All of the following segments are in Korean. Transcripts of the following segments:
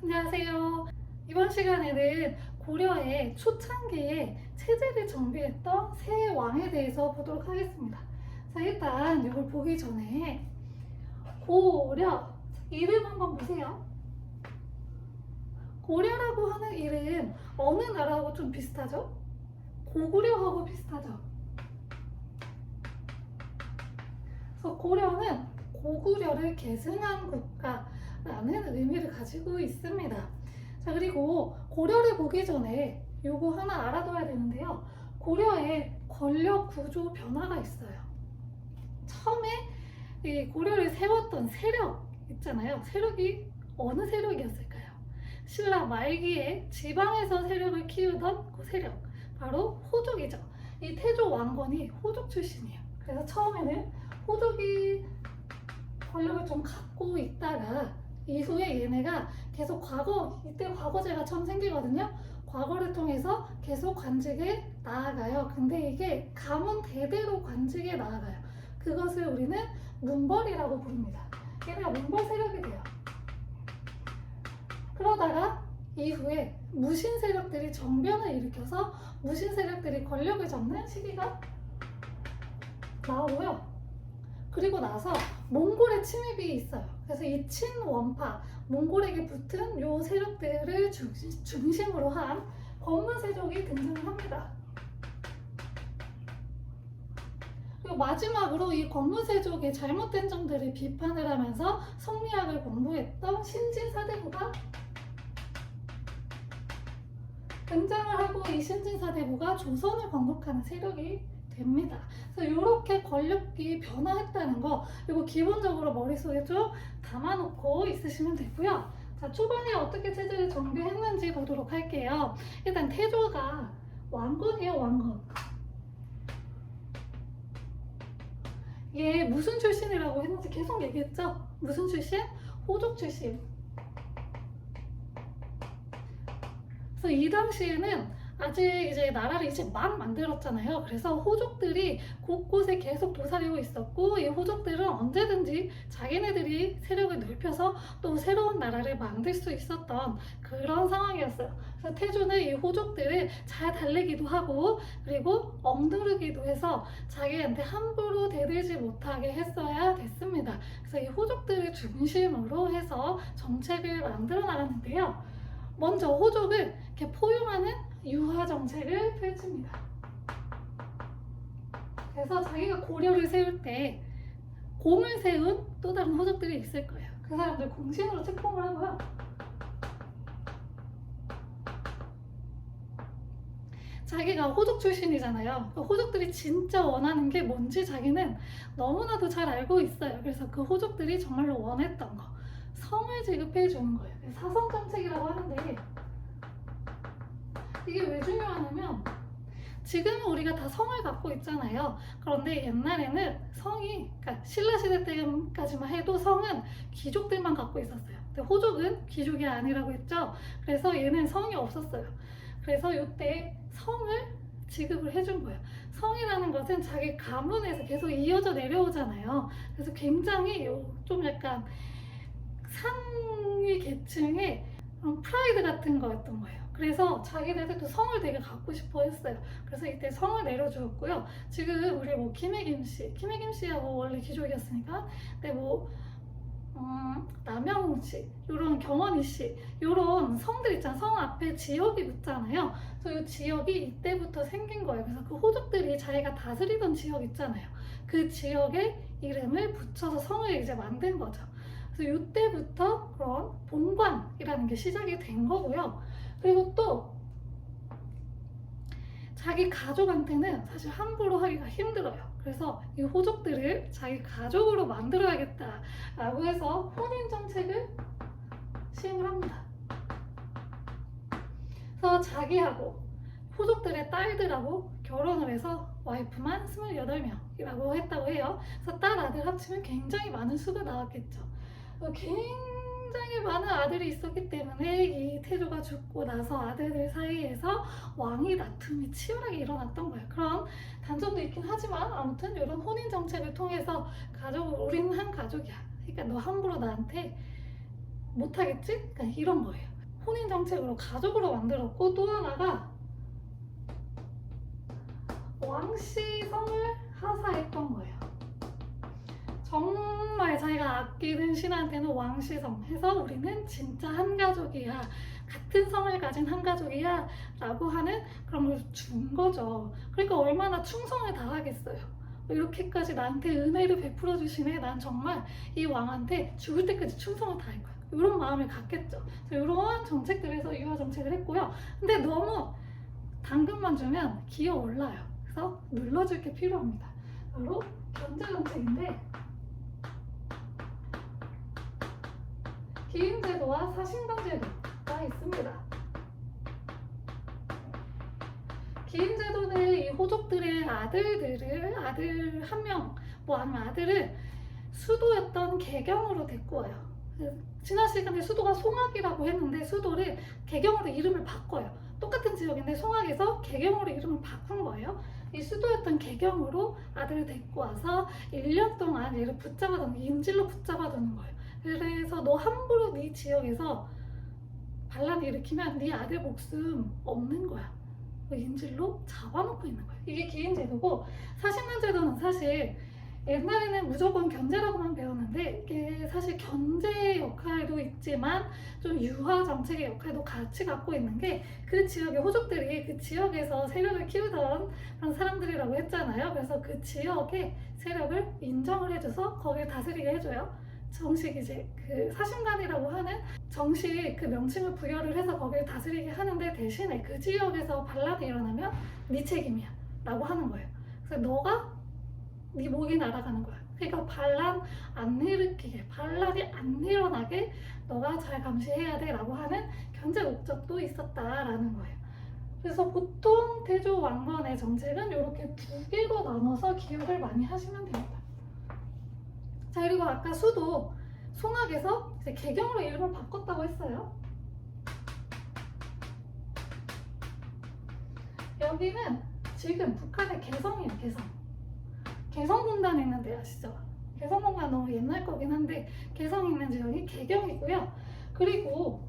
안녕하세요. 이번 시간에는 고려의 초창기에 체제를 정비했던 세 왕에 대해서 보도록 하겠습니다. 자, 일단 이걸 보기 전에 고려 이름 한번 보세요. 고려라고 하는 이름 어느 나라하고 좀 비슷하죠? 고구려하고 비슷하죠? 그래서 고려는 고구려를 계승한 국가라는 의미를 가지고 있습니다. 자, 그리고 고려를 보기 전에 요거 하나 알아둬야 되는데요. 고려에 권력 구조 변화가 있어요. 처음에 이 고려를 세웠던 세력 있잖아요. 세력이 어느 세력이었을까요? 신라 말기에 지방에서 세력을 키우던 그 세력, 바로 호족이죠. 이 태조 왕건이 호족 출신이에요. 그래서 처음에는 호족이 권력을 좀 갖고 있다가 이후에 얘네가 계속 이때 과거제가 처음 생기거든요. 과거를 통해서 계속 관직에 나아가요. 근데 이게 가문 대대로 관직에 나아가요. 그것을 우리는 문벌이라고 부릅니다. 얘네가 문벌 세력이 돼요. 그러다가 이후에 무신 세력들이 정변을 일으켜서 무신 세력들이 권력을 잡는 시기가 나오고요. 그리고 나서 몽골의 침입이 있어요. 그래서 이 친원파, 몽골에게 붙은 요 세력들을 중심으로 한 권문세족이 등장을 합니다. 그리고 마지막으로 이 권문세족의 잘못된 점들을 비판을 하면서 성리학을 공부했던 신진사대부가 등장을 하고 이 신진사대부가 조선을 건국하는 세력이 됩니다. 그래서 이렇게 권력이 변화했다는 거 이거 기본적으로 머릿속에 좀 담아놓고 있으시면 되고요. 자, 초반에 어떻게 체제를 정비했는지 보도록 할게요. 일단 태조가 왕건이에요, 왕건. 얘 무슨 출신이라고 했는지 계속 얘기했죠? 무슨 출신? 호족 출신. 그래서 이 당시에는 아직 이제 나라를 이제 막 만들었잖아요. 그래서 호족들이 곳곳에 계속 도사리고 있었고 이 호족들은 언제든지 자기네들이 세력을 넓혀서 또 새로운 나라를 만들 수 있었던 그런 상황이었어요. 그래서 태조는 이 호족들을 잘 달래기도 하고 그리고 억누르기도 해서 자기한테 함부로 대들지 못하게 했어야 됐습니다. 그래서 이 호족들을 중심으로 해서 정책을 만들어 나갔는데요. 먼저 호족을 이렇게 포용하는 유화 정책을 펼칩니다. 그래서 자기가 고려를 세울 때 공을 세운 또 다른 호족들이 있을 거예요. 그 사람들 공신으로 책봉을 하고요. 자기가 호족 출신이잖아요. 그 호족들이 진짜 원하는 게 뭔지 자기는 너무나도 잘 알고 있어요. 그래서 그 호족들이 정말로 원했던 거, 성을 지급해 주는 거예요. 사성 정책이라고 하는데 이게 왜 중요하냐면 지금은 우리가 다 성을 갖고 있잖아요. 그런데 옛날에는 성이, 그러니까 신라시대 때까지만 해도 성은 귀족들만 갖고 있었어요. 근데 호족은 귀족이 아니라고 했죠. 그래서 얘는 성이 없었어요. 그래서 이때 성을 지급을 해준 거예요. 성이라는 것은 자기 가문에서 계속 이어져 내려오잖아요. 그래서 굉장히 좀 약간 상위 계층의 프라이드 같은 거였던 거예요. 그래서 자기네들도 성을 되게 갖고 싶어 했어요. 그래서 이때 성을 내려주었고요. 지금 우리 뭐 김혜김 씨하고 원래 귀족이었으니까, 근데 뭐 남영웅 씨, 요런 경원이 씨, 요런 성들 있잖아요. 성 앞에 지역이 붙잖아요. 그래서 이 지역이 이때부터 생긴 거예요. 그래서 그 호족들이 자기가 다스리던 지역 있잖아요. 그 지역에 이름을 붙여서 성을 이제 만든 거죠. 그래서 이때부터 그런 본관이라는 게 시작이 된 거고요. 그리고 또 자기 가족한테는 사실 함부로 하기가 힘들어요. 그래서 이 호족들을 자기 가족으로 만들어야겠다라고 해서 혼인 정책을 시행을 합니다. 그래서 자기하고 호족들의 딸들하고 결혼을 해서 와이프만 28명이라고 했다고 해요. 그래서 딸 아들 합치면 굉장히 많은 수가 나왔겠죠. 굉장히 많은 아들이 있었기 때문에 이 태조가 죽고 나서 아들들 사이에서 왕위 다툼이 치열하게 일어났던 거예요. 그런 단점도 있긴 하지만 아무튼 이런 혼인 정책을 통해서 우리는 한 가족이야. 그러니까 너 함부로 나한테 못하겠지? 그러니까 이런 거예요. 혼인 정책으로 가족으로 만들었고, 또 하나가 왕씨성을 하사했던 거예요. 정말 자기가 아끼는 신하한테는 왕씨성 해서 우리는 진짜 한 가족이야, 같은 성을 가진 한 가족이야 라고 하는 그런 걸 준 거죠. 그러니까 얼마나 충성을 다하겠어요. 이렇게까지 나한테 은혜를 베풀어 주시네, 난 정말 이 왕한테 죽을 때까지 충성을 다할 거야, 이런 마음을 갖겠죠. 이런 정책들에서 유화 정책을 했고요. 근데 너무 당근만 주면 기어 올라요. 그래서 눌러줄 게 필요합니다. 바로 견제 정책인데, 기임제도와 사신당제도가 있습니다. 기임제도는 이 호족들의 아들 한 명, 뭐 아니면 아들을 수도였던 개경으로 데리고 와요. 지난 시간에 수도가 송악이라고 했는데 수도를 개경으로 이름을 바꿔요. 똑같은 지역인데 송악에서 개경으로 이름을 바꾼 거예요. 이 수도였던 개경으로 아들을 데리고 와서 1년 동안 얘를 붙잡아두는, 인질로 붙잡아두는 거예요. 그래서 너 함부로 네 지역에서 반란 일으키면 네 아들 목숨 없는 거야. 인질로 잡아놓고 있는 거예요. 이게 기인제도고, 사신당제도는 사실 옛날에는 무조건 견제라고만 배웠는데, 이게 사실 견제 역할도 있지만 좀 유화 정책의 역할도 같이 갖고 있는 게, 그 지역의 호족들이 그 지역에서 세력을 키우던 그런 사람들이라고 했잖아요. 그래서 그 지역의 세력을 인정을 해줘서 거기를 다스리게 해줘요. 정식 이제 그 사신관이라고 하는 정식 그 명칭을 부여를 해서 거기를 다스리게 하는데, 대신에 그 지역에서 반란이 일어나면 네 책임이야 라고 하는 거예요. 그래서 너가 네 목이 날아가는 거야. 그러니까 반란 안 일으키게, 반란이 안 일어나게 너가 잘 감시해야 돼 라고 하는 견제 목적도 있었다라는 거예요. 그래서 보통 태조 왕건의 정책은 이렇게 두 개로 나눠서 기억을 많이 하시면 됩니다. 자, 그리고 아까 수도 송악에서 이제 개경으로 이름을 바꿨다고 했어요. 여기는 지금 북한의 개성이에요. 개성공단 있는 데 아시죠? 개성공단 너무 옛날 거긴 한데 개성 있는 지역이 개경이고요. 그리고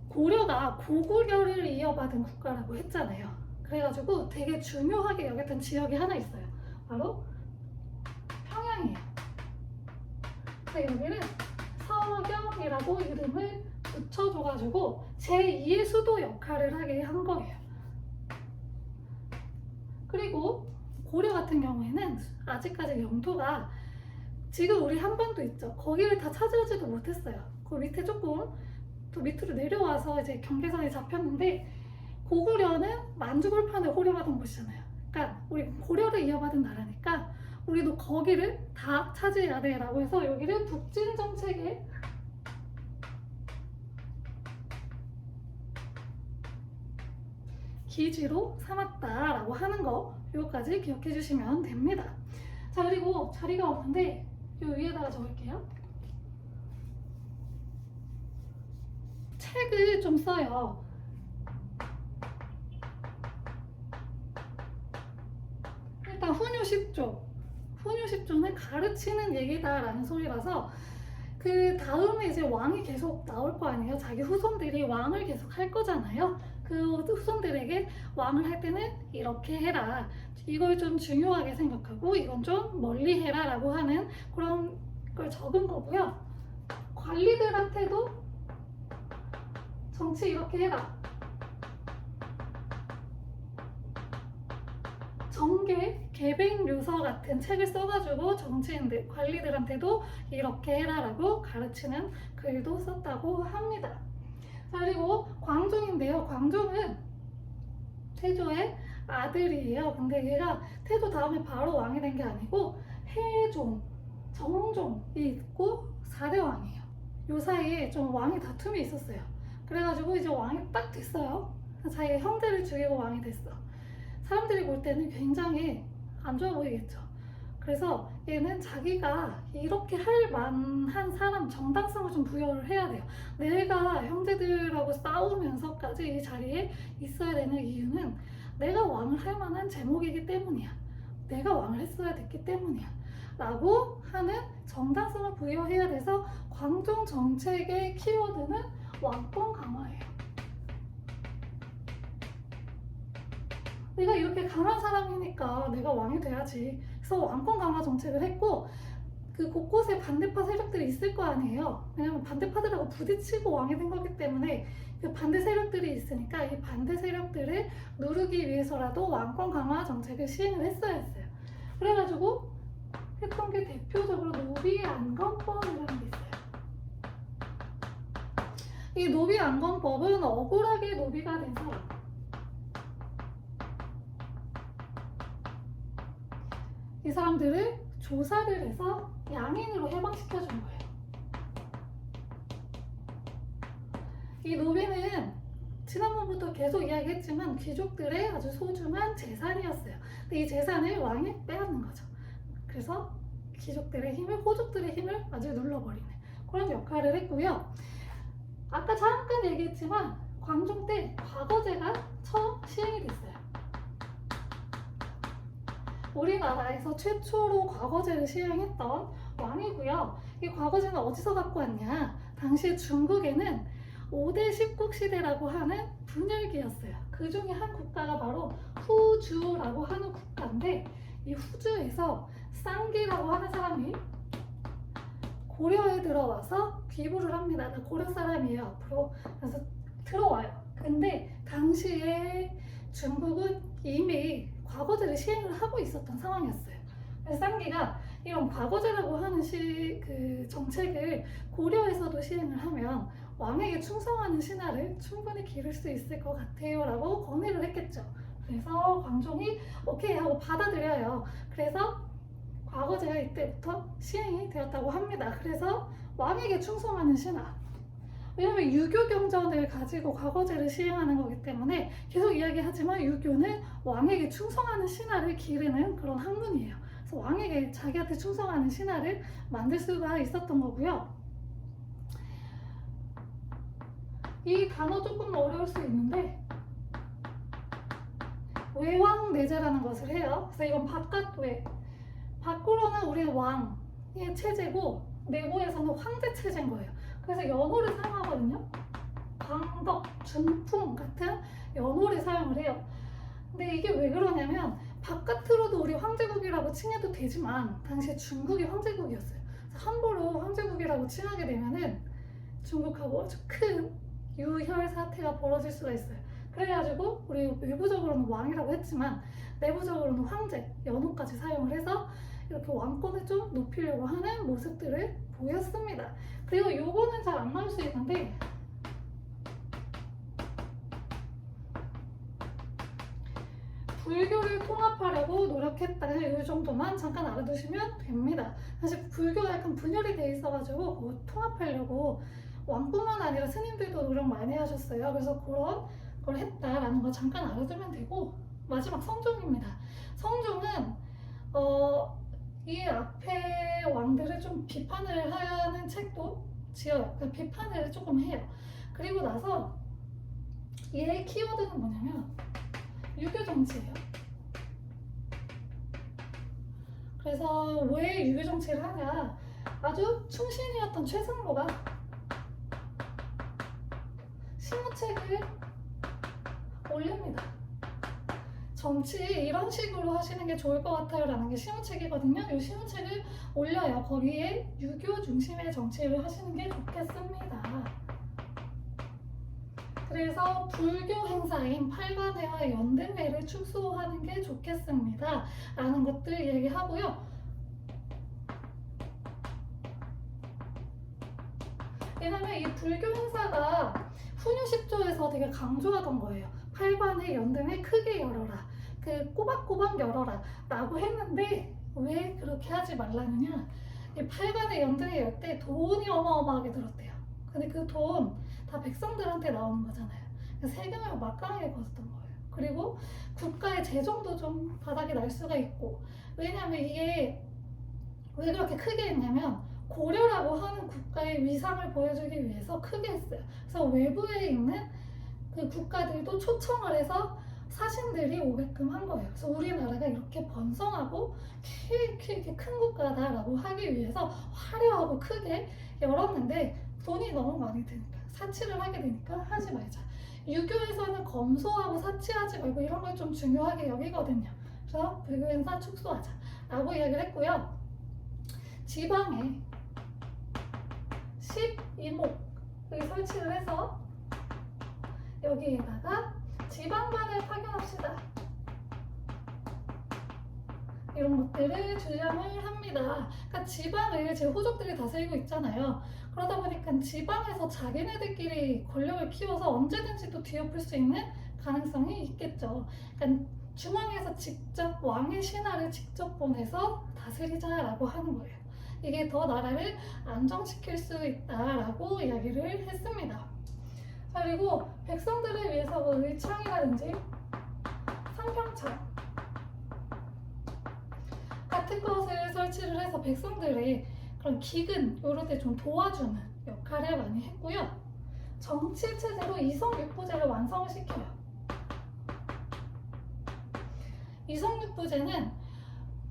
고려가 고구려를 이어받은 국가라고 했잖아요. 그래가지고 되게 중요하게 여겼던 지역이 하나 있어요. 바로 평양이에요. 근데 여기는 서경이라고 이름을 붙여줘가지고 제2의 수도 역할을 하게 한 거예요. 그리고 고려 같은 경우에는 아직까지 영토가, 지금 우리 한반도 있죠, 거기를 다 차지하지도 못했어요. 그 밑에 조금 또 밑으로 내려와서 이제 경계선이 잡혔는데, 고구려는 만주골판을 호령하던 곳이잖아요. 그러니까 우리 고려를 이어받은 나라니까 우리도 거기를 다 차지해야 돼 라고 해서 여기를 북진 정책의 기지로 삼았다라고 하는 거, 이거까지 기억해 주시면 됩니다. 자, 그리고 자리가 없는데 이 위에다가 적을게요. 책을 좀 써요. 일단 훈유 10조. 훈유 10조는 가르치는 얘기다라는 소리라서, 그 다음에 이제 왕이 계속 나올 거 아니에요. 자기 후손들이 왕을 계속 할 거잖아요. 그 후손들에게 왕을 할 때는 이렇게 해라, 이걸 좀 중요하게 생각하고 이건 좀 멀리 해라 라고 하는 그런 걸 적은 거고요. 관리들한테도 정치 이렇게 해라, 정계, 계백료서 같은 책을 써가지고 정치인들, 관리들한테도 이렇게 해라라고 가르치는 글도 썼다고 합니다. 자, 그리고 광종인데요. 광종은 태조의 아들이에요. 근데 얘가 태조 다음에 바로 왕이 된 게 아니고 해종, 정종이 있고 4대 왕이에요. 요 사이에 좀 왕이 다툼이 있었어요. 그래가지고 이제 왕이 딱 됐어요. 자기 형제를 죽이고 왕이 됐어. 사람들이 볼 때는 굉장히 안 좋아 보이겠죠. 그래서 얘는 자기가 이렇게 할 만한 사람, 정당성을 좀 부여를 해야 돼요. 내가 형제들하고 싸우면서까지 이 자리에 있어야 되는 이유는 내가 왕을 할 만한 제목이기 때문이야. 내가 왕을 했어야 됐기 때문이야. 라고 하는 정당성을 부여해야 돼서 광종 정책의 키워드는 왕권 강화예요. 내가 이렇게 강한 사람이니까 내가 왕이 돼야지. 그래서 왕권 강화 정책을 했고, 그 곳곳에 반대파 세력들이 있을 거 아니에요. 왜냐면 반대파들하고 부딪히고 왕이 된 거기 때문에 그 반대 세력들이 있으니까 이 반대 세력들을 누르기 위해서라도 왕권 강화 정책을 시행을 했어야 했어요. 그래가지고 했던 게 대표적으로 노비 안건법이라는 게 있어요. 이 노비 안건법은 억울하게 노비가 된 사람, 이 사람들을 조사를 해서 양인으로 해방시켜준 거예요. 이 노비는 지난번부터 계속 이야기했지만 귀족들의 아주 소중한 재산이었어요. 근데 이 재산을 왕이 빼앗는 거죠. 그래서 귀족들의 힘을, 호족들의 힘을 아주 눌러버리는 그런 역할을 했고요. 아까 잠깐 얘기했지만 광종 때 과거제가 처음 시행이 됐어요. 우리나라에서 최초로 과거제를 시행했던 왕이고요. 이 과거제는 어디서 갖고 왔냐? 당시 중국에는 5대 10국 시대라고 하는 분열기였어요. 그 중에 한 국가가 바로 후주라고 하는 국가인데, 이 후주에서 쌍기라고 하는 사람이 고려에 들어와서 귀부를 합니다. 나 고려 사람이에요. 앞으로. 그래서 들어와요. 근데 당시에 중국은 이미 과거제를 시행을 하고 있었던 상황이었어요. 그래서 쌍기가 이런 과거제라고 하는 그 정책을 고려에서도 시행을 하면 왕에게 충성하는 신하를 충분히 기를 수 있을 것 같아요 라고 건의를 했겠죠. 그래서 광종이 오케이 하고 받아들여요. 그래서 과거제가 이때부터 시행이 되었다고 합니다. 그래서 왕에게 충성하는 신하, 왜냐면 유교 경전을 가지고 과거제를 시행하는 거기 때문에 계속 이야기하지만 유교는 왕에게 충성하는 신하를 기르는 그런 학문이에요. 그래서 왕에게 자기한테 충성하는 신하를 만들 수가 있었던 거고요. 이 단어 조금 어려울 수 있는데 외왕내제라는 것을 해요. 그래서 이건 바깥외, 밖으로는 우리 왕의 체제고 내부에서는 황제 체제인 거예요. 그래서 연호를 사용하거든요. 광덕, 준풍 같은 연호를 사용을 해요. 근데 이게 왜 그러냐면 바깥으로도 우리 황제국이라고 칭해도 되지만 당시에 중국이 황제국이었어요. 그래서 함부로 황제국이라고 칭하게 되면은 중국하고 아주 큰 유혈 사태가 벌어질 수가 있어요. 그래가지고 우리 외부적으로는 왕이라고 했지만 내부적으로는 황제, 연호까지 사용을 해서 이렇게 왕권을 좀 높이려고 하는 모습들을 보였습니다. 그리고 요거는 잘 안 나올 수 있는데 불교를 통합하려고 노력했다. 이 정도만 잠깐 알아두시면 됩니다. 사실 불교가 약간 분열이 돼 있어가지고 그거 통합하려고 왕뿐만 아니라 스님들도 노력 많이 하셨어요. 그래서 그런 걸 했다라는 거 잠깐 알아두면 되고, 마지막 성종입니다. 성종은 이 앞에 왕들을 좀 비판을 하는 책도 지어요. 그러니까 비판을 조금 해요. 그리고 나서 얘의 키워드는 뭐냐면 유교 정치예요. 그래서 왜 유교 정치를 하냐? 아주 충신이었던 최승로가 시무책을 올립니다. 정치 이런 식으로 하시는 게 좋을 것 같아요 라는 게 시무책이거든요. 이 시무책을 올려요. 거기에 유교 중심의 정치를 하시는 게 좋겠습니다. 그래서 불교 행사인 팔관회와 연등회를 축소하는 게 좋겠습니다 라는 것들 얘기하고요. 왜냐면 이 불교 행사가 훈유 10조에서 되게 강조하던 거예요. 팔관회, 연등회 크게 열어라, 그 꼬박꼬박 열어라 라고 했는데 왜 그렇게 하지 말라느냐, 이 팔관회, 연등회 열 때 돈이 어마어마하게 들었대요. 근데 그 돈 다 백성들한테 나오는 거잖아요. 세금을 막강하게 걷었던 거예요. 그리고 국가의 재정도 좀 바닥이 날 수가 있고, 왜냐면 이게 왜 그렇게 크게 했냐면 고려라고 하는 국가의 위상을 보여주기 위해서 크게 했어요. 그래서 외부에 있는 그 국가들도 초청을 해서 사신들이 오게끔 한 거예요. 그래서 우리나라가 이렇게 번성하고 이렇게 큰 국가다라고 하기 위해서 화려하고 크게 열었는데 돈이 너무 많이 드니까 사치를 하게 되니까 하지 말자. 유교에서는 검소하고 사치하지 말고 이런 걸 좀 중요하게 여기거든요. 그래서 불교행사 축소하자 라고 이야기를 했고요. 지방에 12목을 설치를 해서 여기에다가 지방반을 파견합시다. 이런 것들을 주장을 합니다. 그러니까 지방을 제 호족들이 다스리고 있잖아요. 그러다 보니까 지방에서 자기네들끼리 권력을 키워서 언제든지 또 뒤엎을 수 있는 가능성이 있겠죠. 그러니까 중앙에서 직접 왕의 신하를 직접 보내서 다스리자라고 하는 거예요. 이게 더 나라를 안정시킬 수 있다라고 이야기를 했습니다. 자, 그리고 백성들을 위해서 뭐 의창이라든지 상평창 같은 것을 설치를 해서 백성들의 그런 기근 요럴 때 좀 도와주는 역할을 많이 했고요. 정치 체제로 이성육부제를 완성을 시켜요. 이성육부제는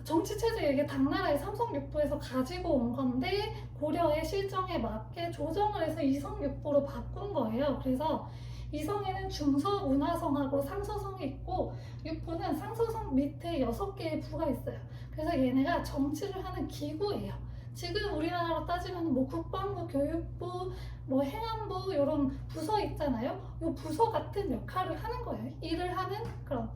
정치 체제 이게 당나라의 삼성육부에서 가지고 온 건데 고려의 실정에 맞게 조정을 해서 이성육부로 바꾼 거예요. 그래서 이성에는 중서문화성하고 상서성이 있고 육부는 상서성 밑에 6개의 부가 있어요. 그래서 얘네가 정치를 하는 기구예요. 지금 우리나라로 따지면 뭐 국방부, 교육부, 뭐 행안부 이런 부서 있잖아요. 이 부서 같은 역할을 하는 거예요. 일을 하는 그런.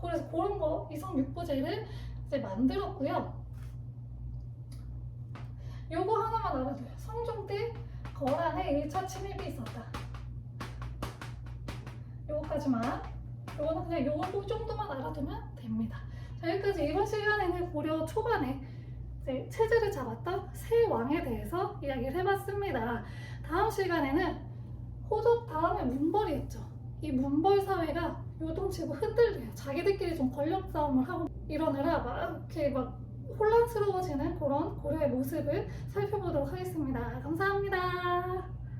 그래서 그런 거 이성육부제를 이제 만들었고요. 요거 하나만 알아둬요. 성종 때 거란의 1차 침입이 있었다. 요거까지만. 요거는 그냥 요거 정도만 알아두면 됩니다. 자, 여기까지 이번 시간에는 고려 초반에 이제 체제를 잡았던 세 왕에 대해서 이야기를 해봤습니다. 다음 시간에는 호족 다음에 문벌이었죠. 이 문벌 사회가 요동치고 흔들려요. 자기들끼리 좀 권력 싸움을 하고 이러느라 막 이렇게 막 혼란스러워지는 그런 고려의 모습을 살펴보도록 하겠습니다. 감사합니다.